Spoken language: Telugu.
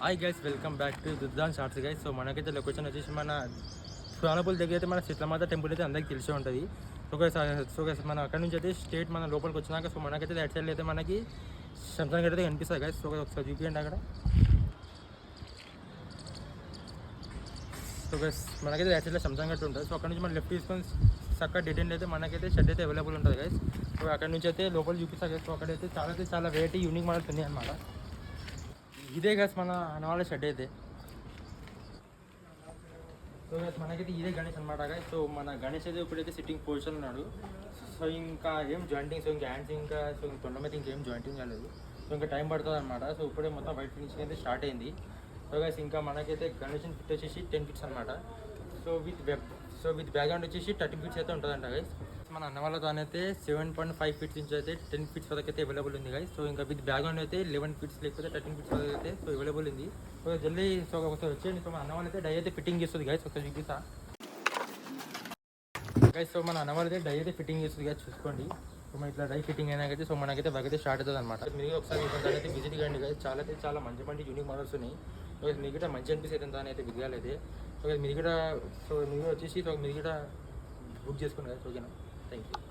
Hi guys, welcome back to Duddan shorts guys. So మనకైతే లొకేషన్ వచ్చేసి మన స్వానపూల్ దగ్గర అయితే మన శీతలమాత టెంపుల్ అయితే అందరికీ తెలిసే ఉంటుంది. సో గైస్ మన అక్కడ నుంచి అయితే స్టేట్ మన లోపలికి వచ్చినాక సో మనకైతే రైట్ సైడ్ అయితే మనకి శంసంగ్ అయితే కనిపిస్తుంది గైస్. సో ఒకసారి చూపించండి అక్కడ. సో గైస్ మనకైతే రైట్ సైడ్లో శంసంగ్ గట్టు ఉంటుంది. సో అక్కడ నుంచి మనం లెఫ్ట్ తీసుకొని చక్కగా డీటెయిల్ అయితే మనకైతే షెడ్ అయితే అవైలబుల్ ఉంటుంది గైస్. సో అక్కడ నుంచి అయితే లోపల చూపిస్తాను గైస్. సో అక్కడైతే చాలా వెరైటీ యూనిక్ మోడల్స్ ఉన్నాయి అనమాట. ఇదే గైస్ మన అన్నవాళ్ళ షెడ్ అయితే. సో గైస్ మనకైతే ఇదే గణేష్ అనమాట గైస్. సో మన గణేష్ అయితే ఇప్పుడైతే సిట్టింగ్ పొజిషన్ ఉన్నాడు. సో ఇంకా ఏం జాయింటింగ్, సో ఇంకా హ్యాండ్స్ సో తొండ మీద ఇంకేం జాయింటింగ్ కాలేదు. సో ఇంకా టైం పడుతుంది అనమాట. సో ఇప్పుడే మొత్తం వైట్ ఫినిషింగ్ అయితే స్టార్ట్ అయింది. సో గైస్ ఇంకా మనకైతే గణేషన్ ఫిట్ వచ్చేసి 10 ఫీట్స్ అనమాట. సో విత్ బ్యాక్గ్రౌండ్ వచ్చేసి 13 ఫీట్స్ అయితే ఉంటుందంట గైస్. మన అన్న వాళ్ళతో అయితే 7.5 ఫీట్స్ నుంచి అయితే 10 ఫీట్స్ వరకు అయితే అవైలబుల్ ఉంది గైస్. సో ఇంకా విత్ బ్యాక్గ్రౌండ్ అయితే 11 ఫీట్స్ లేకపోతే 13 ఫీట్స్ వరకు అయితే సో అవైలబుల్ ఉంది. సో జల్దీ సో ఒకసారి వచ్చేయండి. సో మన అన్న వాళ్ళైతే డై అయితే ఫిట్టింగ్ చేస్తుంది గైస్. ఒకసారి చూపిస్తా గైస్. సో మన అన్న వాళ్ళైతే డై అయితే ఫిట్టింగ్ చేస్తుంది గైస్, చూసుకోండి. సో మన ఇట్లా డై ఫిట్టింగ్ అయినాకైతే సో మనకైతే వర్క్ అయితే స్టార్ట్ అవుతుంది అనమాట. మీరు ఒకసారి అయితే విజిట్ కండి గైస్. చాలా మంచి యూనిక్ మోడల్స్ ఉన్నాయి. సో మీకు కూడా మంచి అనిపిస్తుంది దాని అయితే విజయాలు అయితే. సో మీరు కూడా వచ్చేసి సో మీరు కూడా బుక్ చేసుకోండి గైస్. ఓకేనా, థ్యాంక్ యూ.